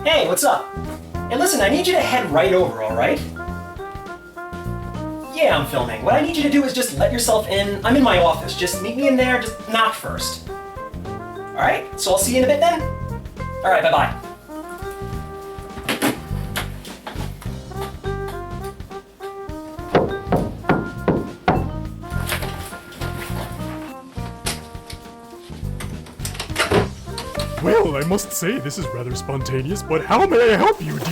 Hey, what's up? Hey, listen, I need you to head right over, alright? Yeah, I'm filming. What I need you to do is just let yourself in. I'm in my office. Just meet me in there. Just knock first. Alright? So I'll see you in a bit then? Alright, bye-bye. Well, I must say this is rather spontaneous, but how may I help you, dear?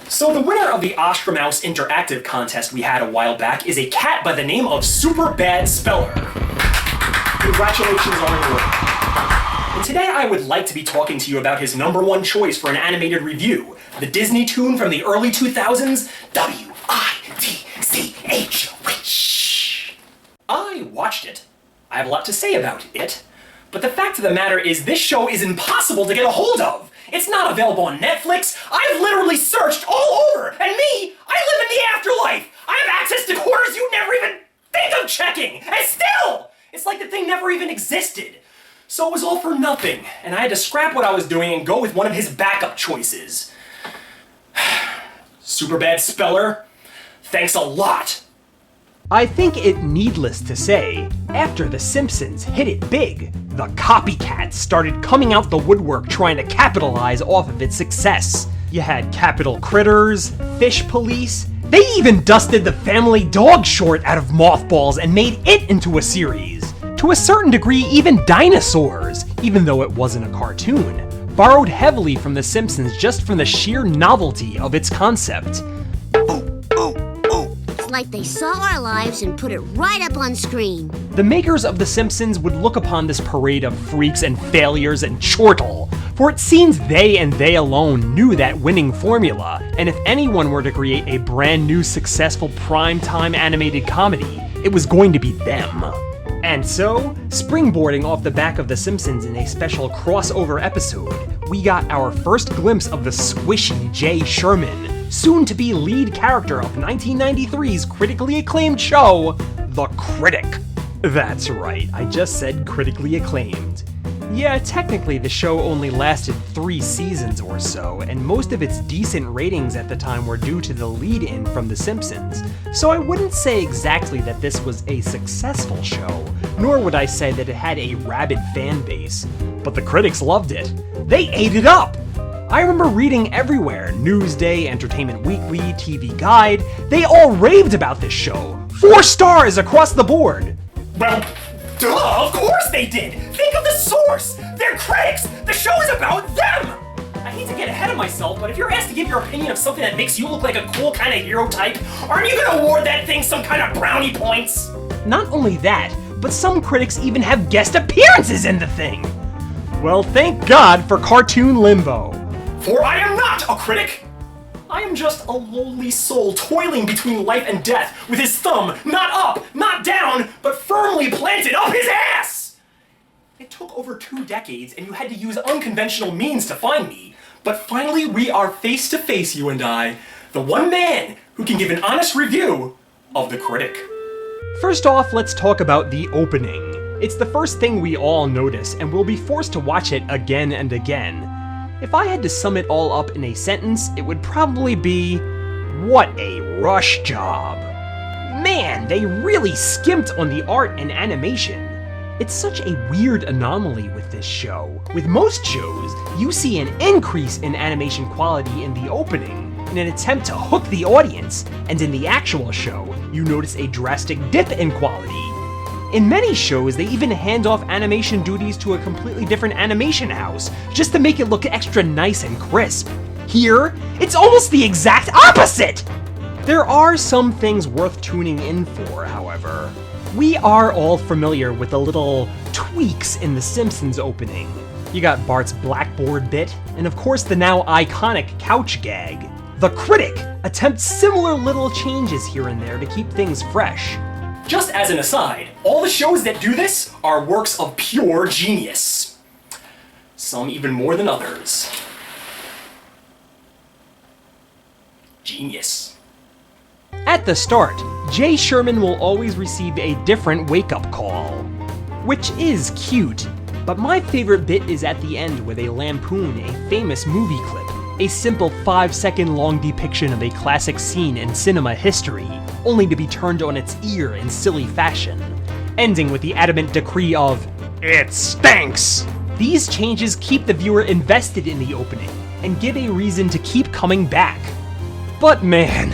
So the winner of the Ostrimouse Interactive contest we had a while back is a cat by the name of SuperBadSpeller. Congratulations on your work. And today I would like to be talking to you about his #1 choice for an animated review, the Disney tune from the early 2000s, Witch. I watched it. I have a lot to say about it. But the fact of the matter is this show is impossible to get a hold of. It's not available on Netflix. I've literally searched all over. And me, I live in the afterlife. I have access to quarters you'd never even think of checking. And still, it's like the thing never even existed. So it was all for nothing. And I had to scrap what I was doing and go with one of his backup choices. SuperBadSpeller, thanks a lot. I think it needless to say, after The Simpsons hit it big, the copycats started coming out the woodwork trying to capitalize off of its success. You had Capital Critters, Fish Police, they even dusted the Family Dog short out of mothballs and made it into a series. To a certain degree, even Dinosaurs, even though it wasn't a cartoon, borrowed heavily from The Simpsons just from the sheer novelty of its concept. Like they saw our lives and put it right up on screen. The makers of The Simpsons would look upon this parade of freaks and failures and chortle, for it seems they and they alone knew that winning formula, and if anyone were to create a brand new successful primetime animated comedy, it was going to be them. And so, springboarding off the back of The Simpsons in a special crossover episode, we got our first glimpse of the squishy Sherman, soon-to-be lead character of 1993's critically acclaimed show, The Critic. That's right, I just said critically acclaimed. Yeah, technically the show only lasted 3 seasons or so, and most of its decent ratings at the time were due to the lead-in from The Simpsons, so I wouldn't say exactly that this was a successful show, nor would I say that it had a rabid fan base, but the critics loved it. They ate it up! I remember reading everywhere, Newsday, Entertainment Weekly, TV Guide, they all raved about this show. 4 stars across the board! Well, duh, of course they did! Think of the source! They're critics! The show is about them! I hate to get ahead of myself, but if you're asked to give your opinion of something that makes you look like a cool kind of hero type, aren't you gonna award that thing some kind of brownie points? Not only that, but some critics even have guest appearances in the thing! Well, thank God for cartoon Limbo. For I am not a critic! I am just a lowly soul toiling between life and death with his thumb not up, not down, but firmly planted up his ass! It took over 2 decades and you had to use unconventional means to find me, but finally we are face to face, you and I, the one man who can give an honest review of The Critic. First off, let's talk about the opening. It's the first thing we all notice, and we'll be forced to watch it again and again. If I had to sum it all up in a sentence, it would probably be, what a rush job. Man, they really skimped on the art and animation. It's such a weird anomaly with this show. With most shows, you see an increase in animation quality in the opening in an attempt to hook the audience, and in the actual show, you notice a drastic dip in quality. In many shows, they even hand off animation duties to a completely different animation house, just to make it look extra nice and crisp. Here, it's almost the exact opposite! There are some things worth tuning in for, however. We are all familiar with the little tweaks in The Simpsons opening. You got Bart's blackboard bit, and of course the now iconic couch gag. The Critic attempts similar little changes here and there to keep things fresh. Just as an aside, all the shows that do this are works of pure genius. Some even more than others. Genius. At the start, Sherman will always receive a different wake-up call. which is cute. But my favorite bit is at the end where they lampoon a famous movie clip, a simple 5-second long depiction of a classic scene in cinema history, only to be turned on its ear in silly fashion, ending with the adamant decree of, "It stinks!" These changes keep the viewer invested in the opening, and give a reason to keep coming back. But man,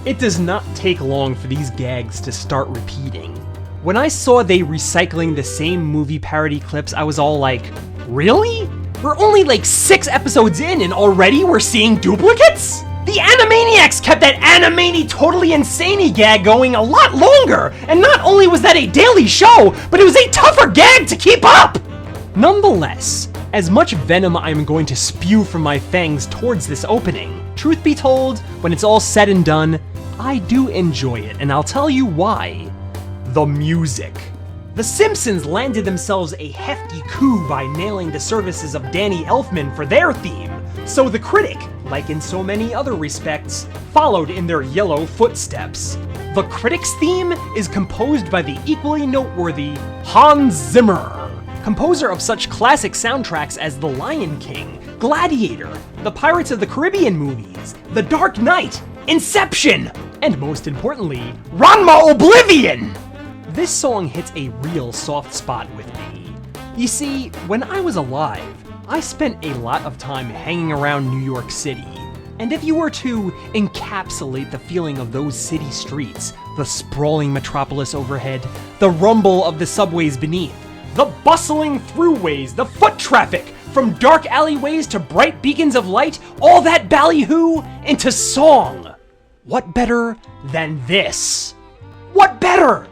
it does not take long for these gags to start repeating. When I saw they recycling the same movie parody clips, I was all like, really? We're only like 6 episodes in and already we're seeing duplicates? The Animaniacs kept that Animani Totally Insane gag going a lot longer, and not only was that a daily show, but it was a tougher gag to keep up! Nonetheless, as much venom I'm going to spew from my fangs towards this opening, truth be told, when it's all said and done, I do enjoy it, and I'll tell you why. The music. The Simpsons landed themselves a hefty coup by nailing the services of Danny Elfman for their theme, so the Critic, like in so many other respects, followed in their yellow footsteps. The Critic's theme is composed by the equally noteworthy Hans Zimmer, composer of such classic soundtracks as The Lion King, Gladiator, the Pirates of the Caribbean movies, The Dark Knight, Inception, and most importantly, Ranma Oblivion! This song hits a real soft spot with me. You see, when I was alive, I spent a lot of time hanging around New York City, and if you were to encapsulate the feeling of those city streets, the sprawling metropolis overhead, the rumble of the subways beneath, the bustling throughways, the foot traffic, from dark alleyways to bright beacons of light, all that ballyhoo into song. What better than this? What better?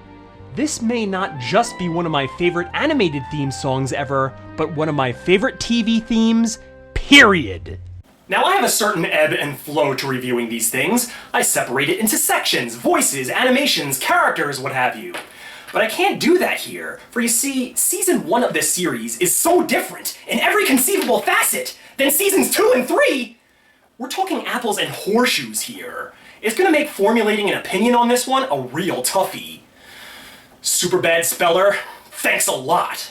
This may not just be one of my favorite animated theme songs ever, but one of my favorite TV themes, period. Now I have a certain ebb and flow to reviewing these things. I separate it into sections, voices, animations, characters, what have you. But I can't do that here, for you see, Season 1 of this series is so different in every conceivable facet than Seasons 2 and 3. We're talking apples and horseshoes here. It's gonna make formulating an opinion on this one a real toughie. SuperBadSpeller, thanks a lot.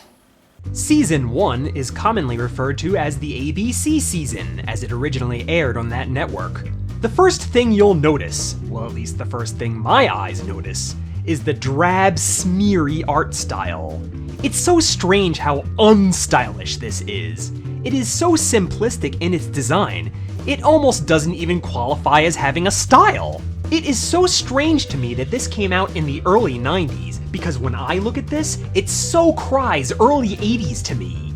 Season 1 is commonly referred to as the ABC season, as it originally aired on that network. The first thing you'll notice, well at least the first thing my eyes notice, is the drab, smeary art style. It's so strange how unstylish this is. It is so simplistic in its design, it almost doesn't even qualify as having a style. It is so strange to me that this came out in the early 90s, because when I look at this, it so cries early 80s to me.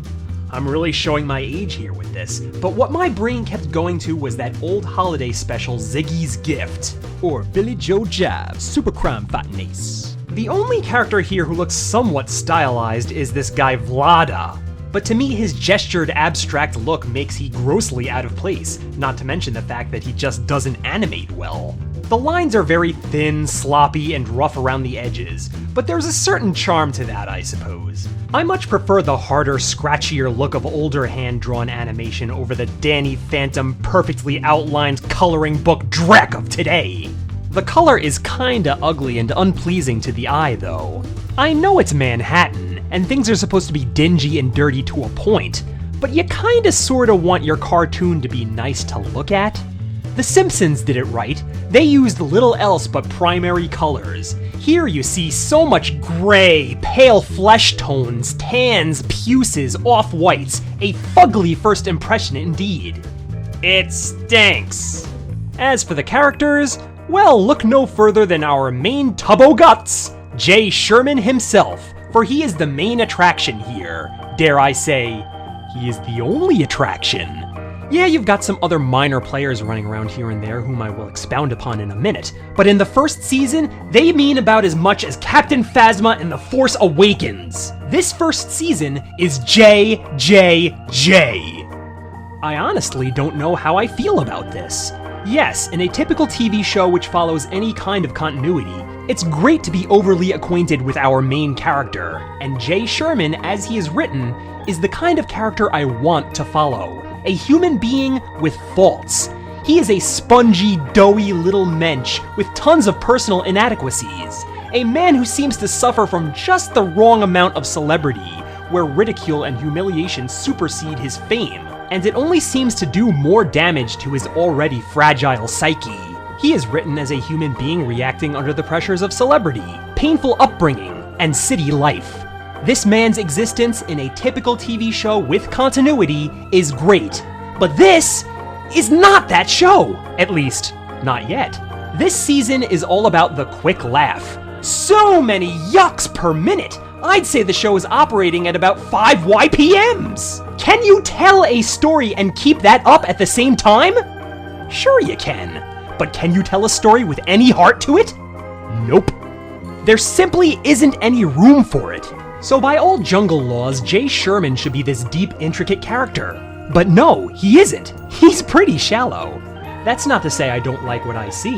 I'm really showing my age here with this, but what my brain kept going to was that old holiday special Ziggy's Gift, or Billy Joe Jive's Super Crime Fighting Ace. The only character here who looks somewhat stylized is this guy Vlada, but to me his gestured abstract look makes he grossly out of place, not to mention the fact that he just doesn't animate well. The lines are very thin, sloppy, and rough around the edges, but there's a certain charm to that, I suppose. I much prefer the harder, scratchier look of older hand-drawn animation over the Danny Phantom, perfectly outlined coloring book dreck of today. The color is kinda ugly and unpleasing to the eye, though. I know it's Manhattan, and things are supposed to be dingy and dirty to a point, but you kinda sorta want your cartoon to be nice to look at. The Simpsons did it right. They used little else but primary colors. Here you see so much gray, pale flesh tones, tans, puces, off-whites. A fugly first impression indeed. It stinks. As for the characters, well, look no further than our main tubbo guts, Sherman himself, for he is the main attraction here. Dare I say, he is the only attraction. Yeah, you've got some other minor players running around here and there whom I will expound upon in a minute, but in the first season, they mean about as much as Captain Phasma in The Force Awakens. This first season is JJJ. I honestly don't know how I feel about this. Yes, in a typical TV show which follows any kind of continuity, it's great to be overly acquainted with our main character, and Sherman, as he is written, is the kind of character I want to follow. A human being with faults. He is a spongy, doughy little mensch with tons of personal inadequacies. a man who seems to suffer from just the wrong amount of celebrity, where ridicule and humiliation supersede his fame, and it only seems to do more damage to his already fragile psyche. He is written as a human being reacting under the pressures of celebrity, painful upbringing, and city life. This man's existence in a typical TV show with continuity is great, but this is not that show. At least, not yet. This season is all about the quick laugh. So many yucks per minute! I'd say the show is operating at about 5 YPMs! Can you tell a story and keep that up at the same time? Sure you can. But can you tell a story with any heart to it? Nope. There simply isn't any room for it. So by all jungle laws, Sherman should be this deep, intricate character. But no, he isn't. He's pretty shallow. That's not to say I don't like what I see.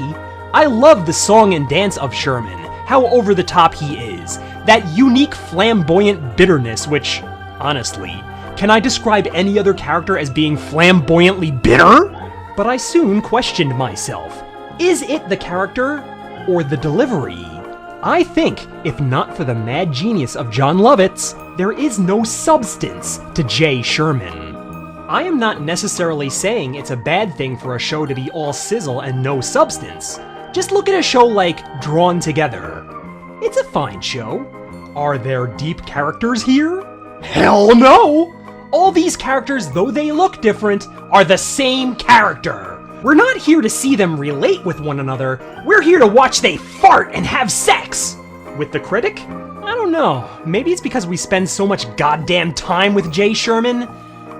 I love the song and dance of Sherman, how over the top he is, that unique flamboyant bitterness which, honestly, can I describe any other character as being flamboyantly bitter? But I soon questioned myself. Is it the character or the delivery? I think, if not for the mad genius of Jon Lovitz, there is no substance to Sherman. I am not necessarily saying it's a bad thing for a show to be all sizzle and no substance. Just look at a show like Drawn Together. It's a fine show. Are there deep characters here? Hell no! All these characters, though they look different, are the same character. We're not here to see them relate with one another, we're here to watch they fart and have sex! With the Critic? I don't know, maybe it's because we spend so much goddamn time with Sherman.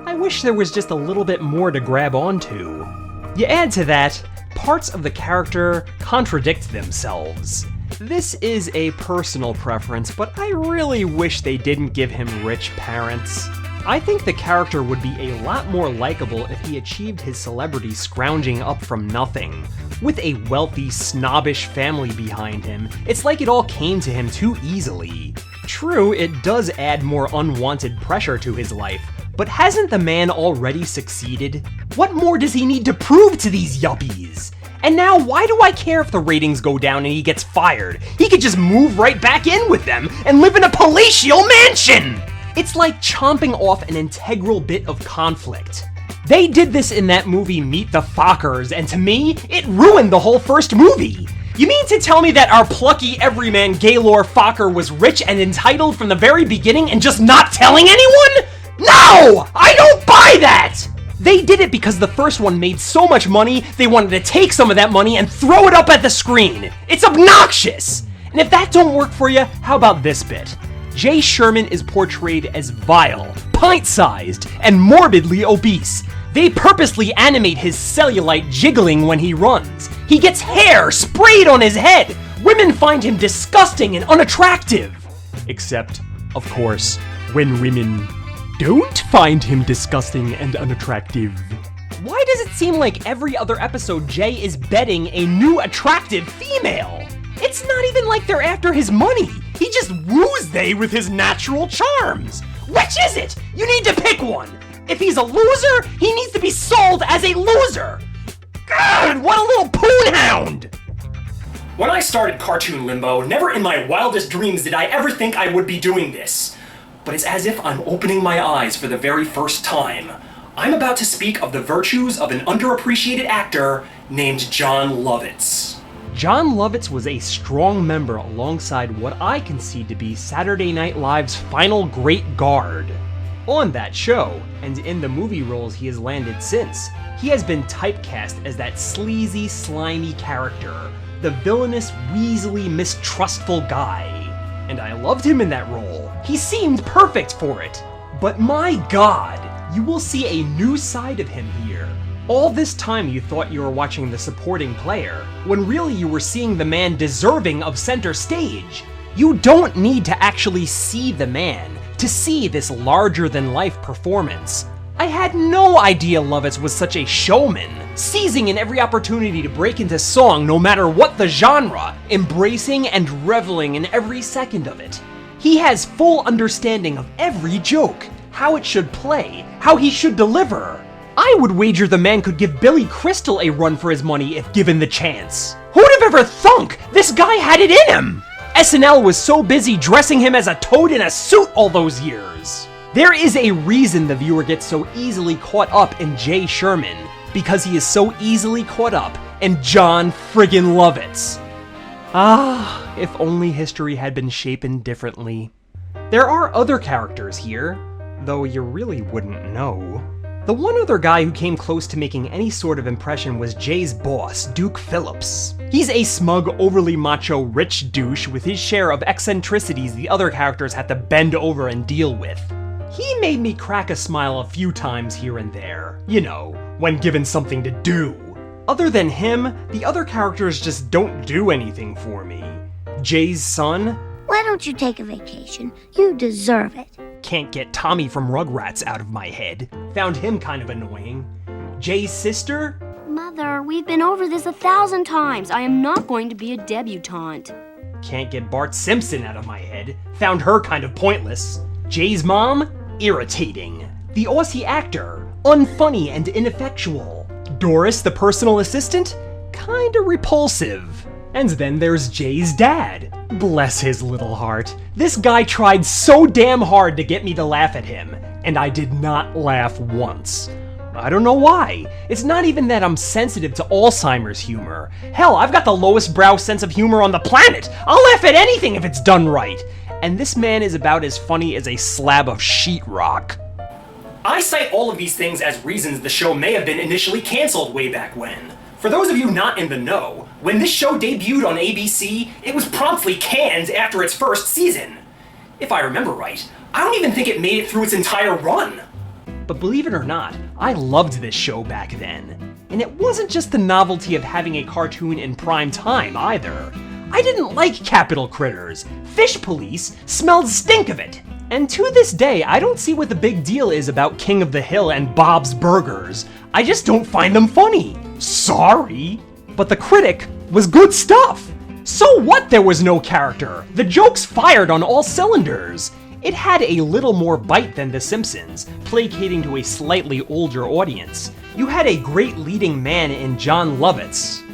I wish there was just a little bit more to grab onto. You add to that, parts of the character contradict themselves. This is a personal preference, but I really wish they didn't give him rich parents. I think the character would be a lot more likable if he achieved his celebrity scrounging up from nothing. With a wealthy, snobbish family behind him, it's like it all came to him too easily. True, it does add more unwanted pressure to his life, but hasn't the man already succeeded? What more does he need to prove to these yuppies? And now, why do I care if the ratings go down and he gets fired? He could just move right back in with them and live in a palatial mansion! It's like chomping off an integral bit of conflict. They did this in that movie Meet the Fockers, and to me, it ruined the whole first movie. You mean to tell me that our plucky everyman Gaylord Focker was rich and entitled from the very beginning and just not telling anyone? No! I don't buy that! They did it because the first one made so much money, they wanted to take some of that money and throw it up at the screen. It's obnoxious! And if that don't work for you, how about this bit? Sherman is portrayed as vile, pint-sized, and morbidly obese. They purposely animate his cellulite jiggling when he runs. He gets hair sprayed on his head. Women find him disgusting and unattractive. Except, of course, when women don't find him disgusting and unattractive. Why does it seem like every other episode Jay is betting a new attractive female? It's not even like they're after his money. He just woos they with his natural charms. Which is it? You need to pick one. If he's a loser, he needs to be sold as a loser. God, what a little poonhound! When I started Cartoon Limbo, never in my wildest dreams did I ever think I would be doing this. But it's as if I'm opening my eyes for the very first time. I'm about to speak of the virtues of an underappreciated actor named Jon Lovitz. Jon Lovitz was a strong member alongside what I concede to be Saturday Night Live's final great guard. On that show, and in the movie roles he has landed since, he has been typecast as that sleazy, slimy character, the villainous, weaselly, mistrustful guy. And I loved him in that role. He seemed perfect for it. But my God, you will see a new side of him here. All this time you thought you were watching the supporting player, when really you were seeing the man deserving of center stage. You don't need to actually see the man to see this larger-than-life performance. I had no idea Lovitz was such a showman, seizing in every opportunity to break into song no matter what the genre, embracing and reveling in every second of it. He has full understanding of every joke, how it should play, how he should deliver. I would wager the man could give Billy Crystal a run for his money if given the chance. Who'd have ever thunk this guy had it in him? SNL was so busy dressing him as a toad in a suit all those years. There is a reason the viewer gets so easily caught up in Jay Sherman, because he is so easily caught up in John friggin' Lovitz. Ah, if only history had been shapen differently. There are other characters here, though you really wouldn't know. The one other guy who came close to making any sort of impression was Jay's boss, Duke Phillips. He's a smug, overly macho, rich douche with his share of eccentricities the other characters had to bend over and deal with. He made me crack a smile a few times here and there, you know, when given something to do. Other than him, the other characters just don't do anything for me. Jay's son? Why don't you take a vacation? You deserve it. Can't get Tommy from Rugrats out of my head. Found him kind of annoying. Jay's sister? Mother, we've been over this 1,000 times. I am not going to be a debutante. Can't get Bart Simpson out of my head. Found her kind of pointless. Jay's mom? Irritating. The Aussie actor? Unfunny and ineffectual. Doris, the personal assistant? Kinda repulsive. And then there's Jay's dad. Bless his little heart. This guy tried so damn hard to get me to laugh at him, and I did not laugh once. I don't know why. It's not even that I'm sensitive to Alzheimer's humor. Hell, I've got the lowest brow sense of humor on the planet. I'll laugh at anything if it's done right. And this man is about as funny as a slab of sheetrock. I cite all of these things as reasons the show may have been initially canceled way back when. For those of you not in the know, when this show debuted on ABC, it was promptly canned after its first season. If I remember right, I don't even think it made it through its entire run. But believe it or not, I loved this show back then. And it wasn't just the novelty of having a cartoon in prime time either. I didn't like Capital Critters. Fish Police smelled stink of it. And to this day, I don't see what the big deal is about King of the Hill and Bob's Burgers. I just don't find them funny. Sorry. But the Critic was good stuff. So what there was no character? The jokes fired on all cylinders. It had a little more bite than The Simpsons, placating to a slightly older audience. You had a great leading man in John Lovitz.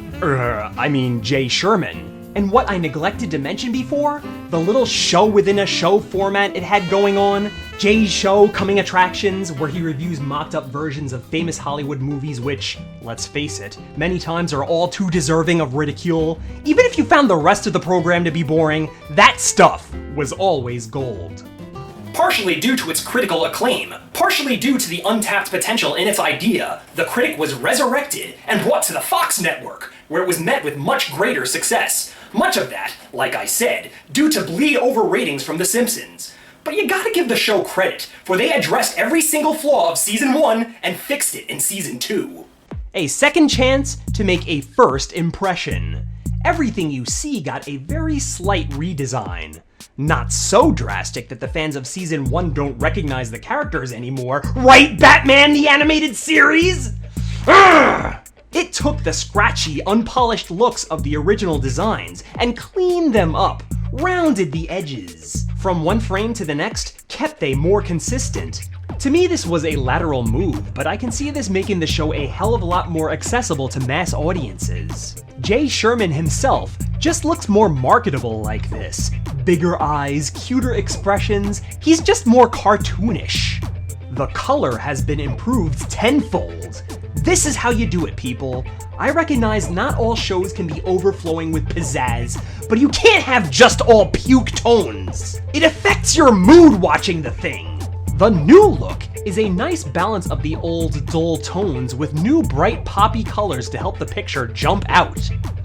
Jay Sherman. And what I neglected to mention before, the little show within a show format it had going on, Jay's Show Coming Attractions, where he reviews mocked-up versions of famous Hollywood movies which, let's face it, many times are all too deserving of ridicule. Even if you found the rest of the program to be boring, that stuff was always gold. Partially due to its critical acclaim, partially due to the untapped potential in its idea, The Critic was resurrected and brought to the Fox network, where it was met with much greater success. Much of that, like I said, due to bleed-over ratings from The Simpsons. But you gotta give the show credit, for they addressed every single flaw of Season 1 and fixed it in Season 2. A second chance to make a first impression. Everything you see got a very slight redesign. Not so drastic that the fans of Season 1 don't recognize the characters anymore. Right, Batman the Animated Series? Urgh! It took the scratchy, unpolished looks of the original designs and cleaned them up, rounded the edges. From one frame to the next, kept they more consistent. To me, this was a lateral move, but I can see this making the show a hell of a lot more accessible to mass audiences. Jay Sherman himself just looks more marketable like this. Bigger eyes, cuter expressions, he's just more cartoonish. The color has been improved tenfold. This is how you do it, people. I recognize not all shows can be overflowing with pizzazz, but you can't have just all puke tones. It affects your mood watching the thing. The new look is a nice balance of the old dull tones with new bright poppy colors to help the picture jump out.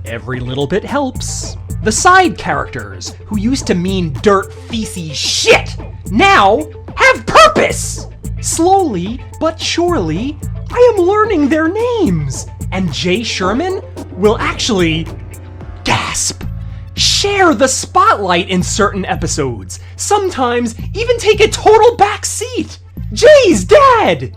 Every little bit helps. The side characters, who used to mean dirt, feces, shit, now have purpose! Slowly, but surely, I am learning their names, and Jay Sherman will actually, gasp, share the spotlight in certain episodes, sometimes even take a total back seat. Jay's dad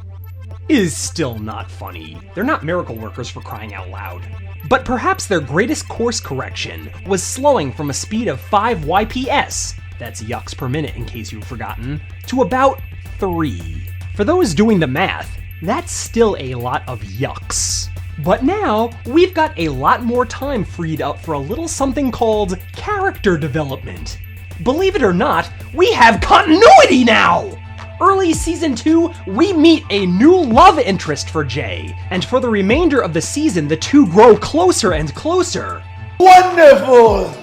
is still not funny. They're not miracle workers, for crying out loud. But perhaps their greatest course correction was slowing from a speed of 5 YPS, that's yucks per minute in case you've forgotten, to about 3. For those doing the math, that's still a lot of yucks. But now, we've got a lot more time freed up for a little something called character development. Believe it or not, we have continuity now! Early season 2, we meet a new love interest for Jay, and for the remainder of the season, the two grow closer and closer. Wonderful!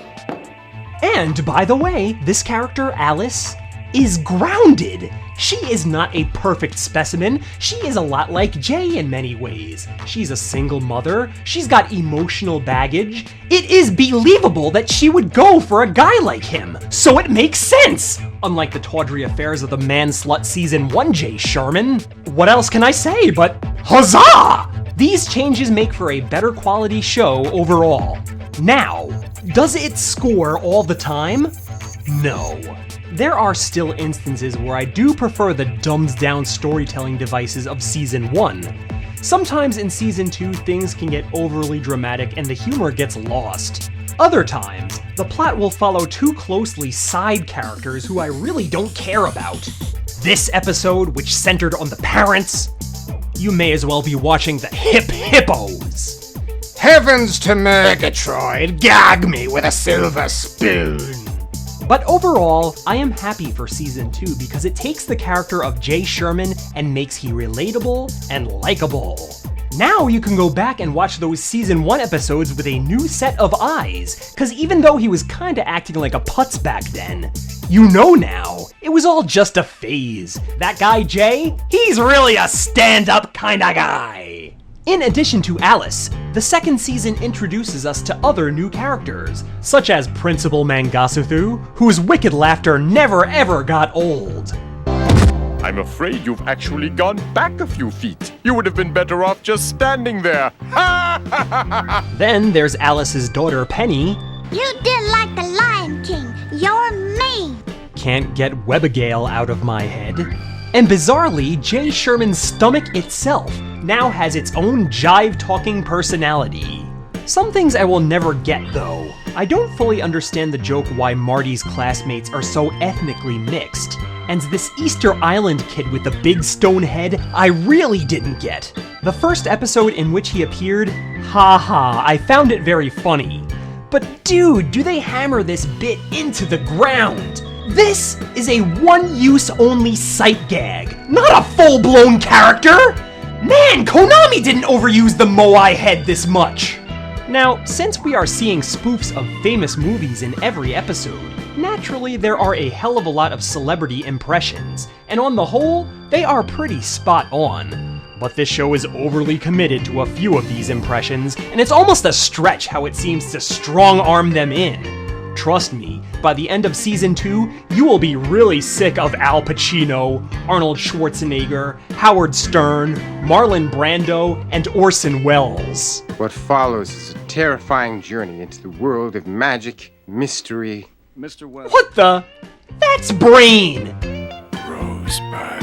And by the way, this character, Alice, is grounded. She is not a perfect specimen. She is a lot like Jay in many ways. She's a single mother. She's got emotional baggage. It is believable that she would go for a guy like him. So it makes sense. Unlike the tawdry affairs of the Man-Slut Season 1 Jay Sherman. What else can I say but huzzah! These changes make for a better quality show overall. Now, does it score all the time? No. There are still instances where I do prefer the dumbed-down storytelling devices of Season 1. Sometimes in Season 2, things can get overly dramatic and the humor gets lost. Other times, the plot will follow too closely side characters who I really don't care about. This episode, which centered on the parents, you may as well be watching the Hippos. Heavens to Murgatroyd, gag me with a silver spoon. But overall, I am happy for Season 2 because it takes the character of Jay Sherman and makes he relatable and likable. Now you can go back and watch those Season 1 episodes with a new set of eyes, cause even though he was kinda acting like a putz back then, you know now, it was all just a phase. That guy Jay, he's really a stand-up kinda guy. In addition to Alice, the second season introduces us to other new characters, such as Principal Mangasuthu, whose wicked laughter never ever got old. I'm afraid you've actually gone back a few feet. You would have been better off just standing there. Then there's Alice's daughter Penny. You did like the Lion King. You're mean. Can't get Webbigail out of my head. And bizarrely, Jay Sherman's stomach itself now has its own jive-talking personality. Some things I will never get, though. I don't fully understand the joke why Marty's classmates are so ethnically mixed. And this Easter Island kid with the big stone head, I really didn't get. The first episode in which he appeared, haha, I found it very funny. But dude, do they hammer this bit into the ground? This is a one-use only sight gag, not a full-blown character! Man, Konami didn't overuse the Moai head this much! Now, since we are seeing spoofs of famous movies in every episode, naturally there are a hell of a lot of celebrity impressions, and on the whole, they are pretty spot on. But this show is overly committed to a few of these impressions, and it's almost a stretch how it seems to strong-arm them in. Trust me, by the end of Season 2, you will be really sick of Al Pacino, Arnold Schwarzenegger, Howard Stern, Marlon Brando, and Orson Welles. What follows is a terrifying journey into the world of magic, mystery. Mr. Wells. What the? That's Brain! Rosebud.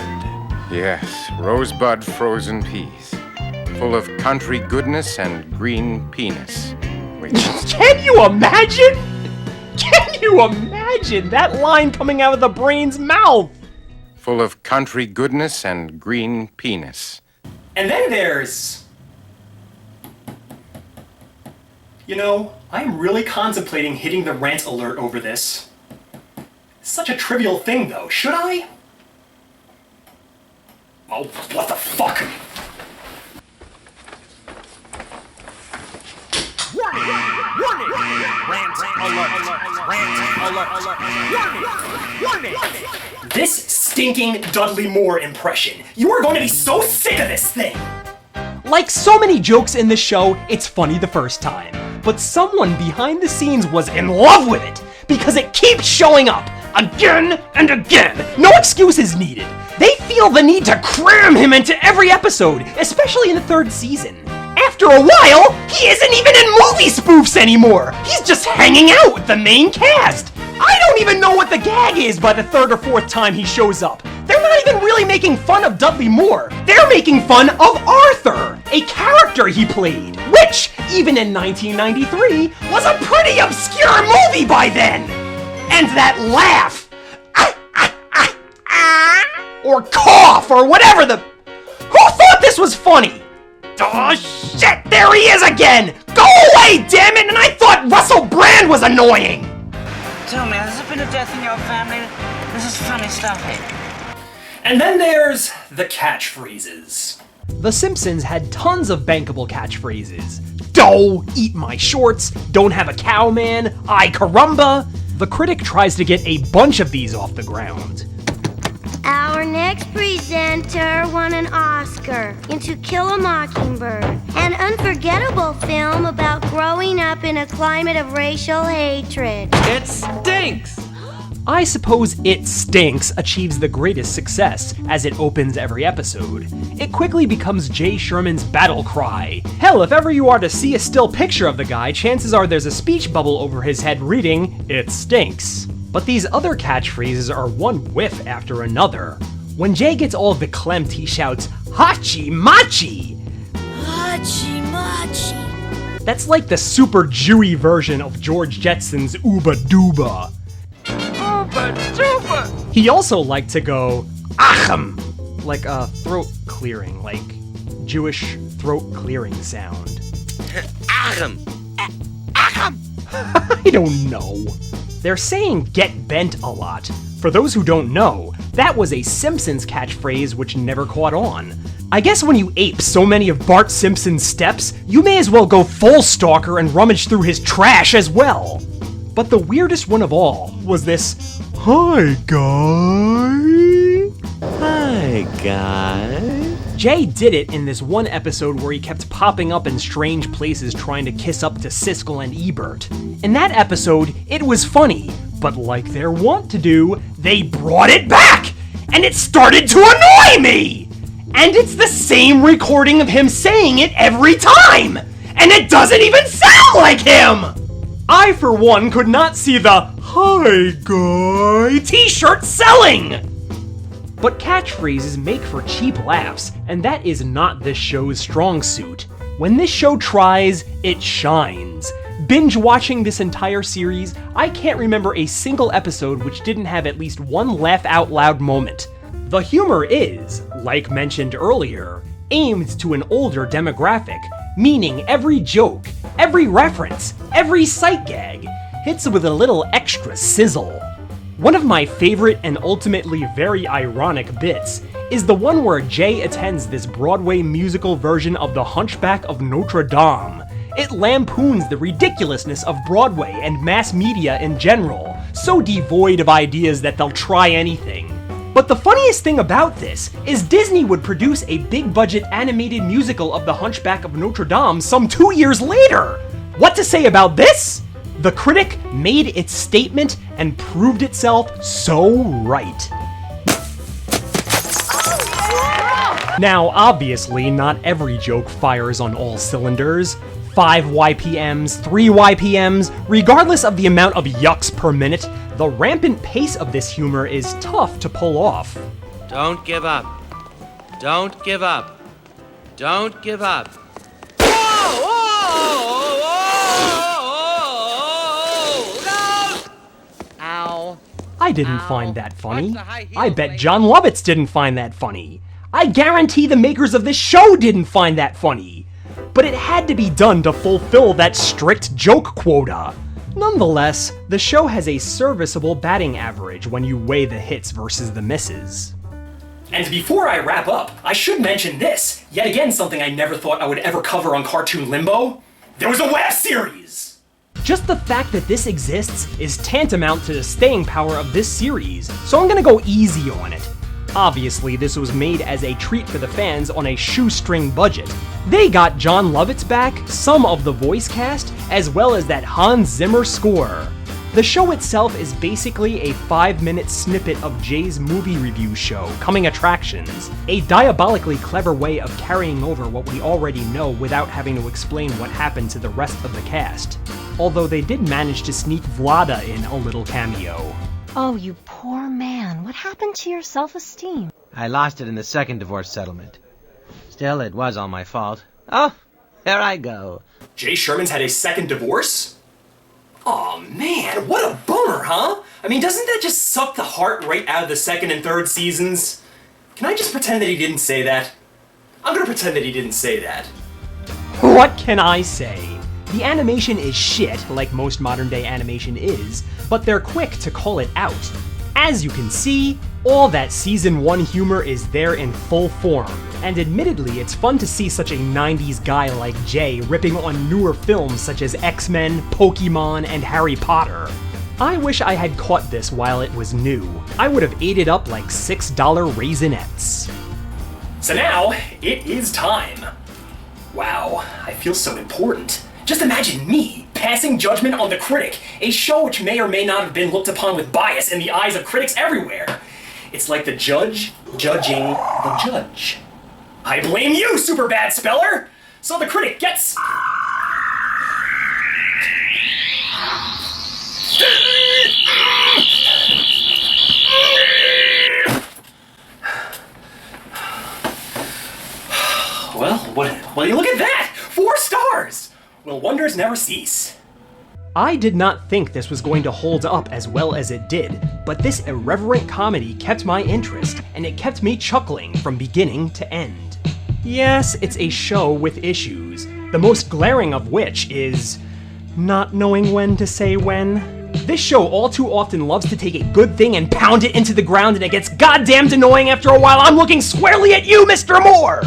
Yes, rosebud frozen peas. Full of country goodness and green penis. Wait, Can you imagine? Can you imagine that line coming out of the Brain's mouth? full of country goodness and green penis. And then there's... You know, I'm really contemplating hitting the rant alert over this. Such a trivial thing, though. Should I? Oh, what the fuck? This stinking Dudley Moore impression. You are going to be so sick of this thing! Like so many jokes in this show, it's funny the first time. But someone behind the scenes was in love with it, because it keeps showing up, again and again. No excuses needed. They feel the need to cram him into every episode, especially in the third season. After a while, he isn't even in movie spoofs anymore. He's just hanging out with the main cast. I don't even know what the gag is by the third or fourth time he shows up. They're not even really making fun of Dudley Moore. They're making fun of Arthur, a character he played, which, even in 1993, was a pretty obscure movie by then. And that laugh, or cough, or whatever the... Who thought this was funny? Oh shit, there he is again! Go away, damn it! And I thought Russell Brand was annoying! Tell me, has there been a death in your family? This is funny stuff here. And then there's the catchphrases. The Simpsons had tons of bankable catchphrases. Dough, eat my shorts, don't have a cow man, I carumba. The Critic tries to get a bunch of these off the ground. Our next presenter won an Oscar in To Kill a Mockingbird, an unforgettable film about growing up in a climate of racial hatred. It stinks! I suppose It Stinks achieves the greatest success as it opens every episode. It quickly becomes Jay Sherman's battle cry. Hell, if ever you are to see a still picture of the guy, chances are there's a speech bubble over his head reading, It Stinks. But these other catchphrases are one whiff after another. When Jay gets all verklempt, he shouts, Hachi Machi! Hachi Machi. That's like the super Jewy version of George Jetson's Ooba Dooba. He also liked to go, Achem! Like a throat clearing, like Jewish throat clearing sound. Achem! Achem! I don't know. They're saying get bent a lot. For those who don't know, that was a Simpsons catchphrase which never caught on. I guess when you ape so many of Bart Simpson's steps, you may as well go full stalker and rummage through his trash as well. But the weirdest one of all was this, Hi guy. Hi, guy. Jay did it in this one episode where he kept popping up in strange places trying to kiss up to Siskel and Ebert. In that episode, it was funny, but like they're wont to do, they brought it back! And it started to annoy me! And it's the same recording of him saying it every time! And it doesn't even sound like him! I, for one, could not see the Hi Guy t-shirt selling! But catchphrases make for cheap laughs, and that is not this show's strong suit. When this show tries, it shines. Binge watching this entire series, I can't remember a single episode which didn't have at least one laugh out loud moment. The humor is, like mentioned earlier, aimed to an older demographic, meaning every joke, every reference, every sight gag hits with a little extra sizzle. One of my favorite and ultimately very ironic bits is the one where Jay attends this Broadway musical version of The Hunchback of Notre Dame. It lampoons the ridiculousness of Broadway and mass media in general, so devoid of ideas that they'll try anything. But the funniest thing about this is Disney would produce a big-budget animated musical of The Hunchback of Notre Dame some 2 years later! What to say about this? The Critic made its statement and proved itself so right. Now, obviously, not every joke fires on all cylinders. 5 YPMs, 3 YPMs, regardless of the amount of yucks per minute, the rampant pace of this humor is tough to pull off. Don't give up. Don't give up. Don't give up. Ow. I didn't find that funny. I bet John Lovitz didn't find that funny. I guarantee the makers of this show didn't find that funny. But it had to be done to fulfill that strict joke quota. Nonetheless, the show has a serviceable batting average when you weigh the hits versus the misses. And before I wrap up, I should mention this. Yet again, something I never thought I would ever cover on Cartoon Limbo. There was a web series! Just the fact that this exists is tantamount to the staying power of this series, so I'm gonna go easy on it. Obviously, this was made as a treat for the fans on a shoestring budget. They got John Lovitz back, some of the voice cast, as well as that Hans Zimmer score. The show itself is basically a 5-minute snippet of Jay's movie review show, Coming Attractions, a diabolically clever way of carrying over what we already know without having to explain what happened to the rest of the cast. Although they did manage to sneak Vlada in a little cameo. Oh, you poor man. What happened to your self-esteem? I lost it in the second divorce settlement. Still, it was all my fault. Oh, there I go. Jay Sherman's had a second divorce? Aw, man, what a bummer, huh? I mean, doesn't that just suck the heart right out of the second and third seasons? Can I just pretend that he didn't say that? I'm gonna pretend that he didn't say that. What can I say? The animation is shit, like most modern day animation is, but they're quick to call it out. As you can see, all that Season 1 humor is there in full form, and admittedly it's fun to see such a 90s guy like Jay ripping on newer films such as X-Men, Pokemon, and Harry Potter. I wish I had caught this while it was new. I would have ate it up like $6 Raisinets. So now, it is time. Wow, I feel so important. Just imagine me passing judgment on The Critic, a show which may or may not have been looked upon with bias in the eyes of critics everywhere. It's like the judge judging the judge. I blame you, SuperBadSpeller! So The Critic gets... Well, what do you look at that? 4 stars! Will wonders never cease? I did not think this was going to hold up as well as it did, but this irreverent comedy kept my interest, and it kept me chuckling from beginning to end. Yes, it's a show with issues, the most glaring of which is not knowing when to say when. This show all too often loves to take a good thing and pound it into the ground, and it gets goddamned annoying after a while. I'm looking squarely at you, Mr. Moore!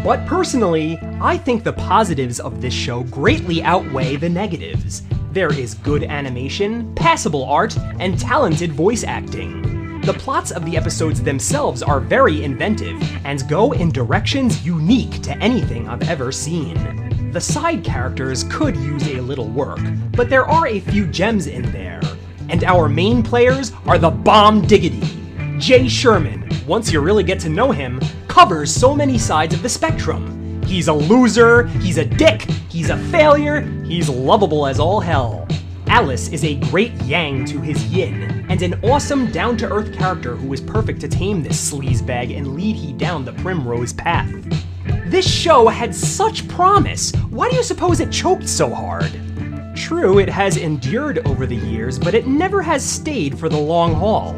But personally, I think the positives of this show greatly outweigh the negatives. There is good animation, passable art, and talented voice acting. The plots of the episodes themselves are very inventive, and go in directions unique to anything I've ever seen. The side characters could use a little work, but there are a few gems in there. And our main players are the bomb diggity. Sherman, once you really get to know him, covers so many sides of the spectrum. He's a loser, he's a dick, he's a failure, he's lovable as all hell. Alice is a great yang to his yin, and an awesome down-to-earth character who is perfect to tame this sleazebag and lead he down the primrose path. This show had such promise. Why do you suppose it choked so hard? True, it has endured over the years, but it never has stayed for the long haul.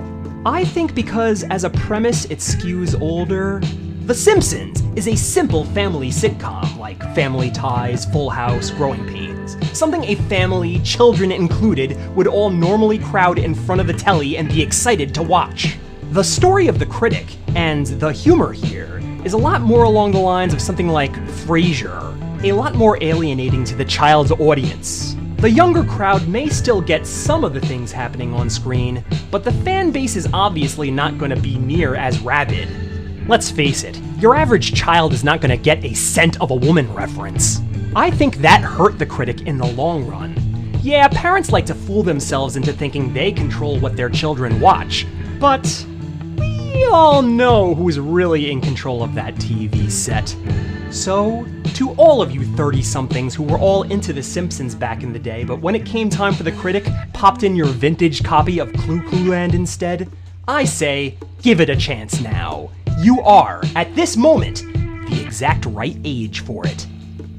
I think because as a premise it skews older. The Simpsons is a simple family sitcom like Family Ties, Full House, Growing Pains. Something a family, children included, would all normally crowd in front of the telly and be excited to watch. The story of The Critic, and the humor here, is a lot more along the lines of something like Frasier, a lot more alienating to the child's audience. The younger crowd may still get some of the things happening on screen, but the fan base is obviously not going to be near as rabid. Let's face it, your average child is not going to get a Scent of a Woman reference. I think that hurt The Critic in the long run. Yeah, parents like to fool themselves into thinking they control what their children watch, but we all know who's really in control of that TV set. So, to all of you 30-somethings who were all into The Simpsons back in the day, but when it came time for The Critic, popped in your vintage copy of Clue Clue Land instead, I say, give it a chance now. You are, at this moment, the exact right age for it.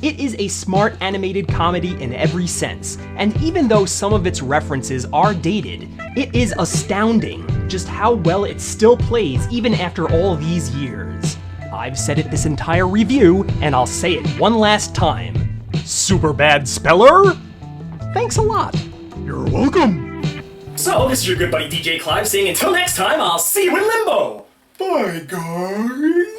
It is a smart animated comedy in every sense, and even though some of its references are dated, it is astounding just how well it still plays even after all these years. I've said it this entire review, and I'll say it one last time. SuperBadSpeller? Thanks a lot. You're welcome. So, this is your good buddy Djclyve saying until next time, I'll see you in Limbo! Bye, guys.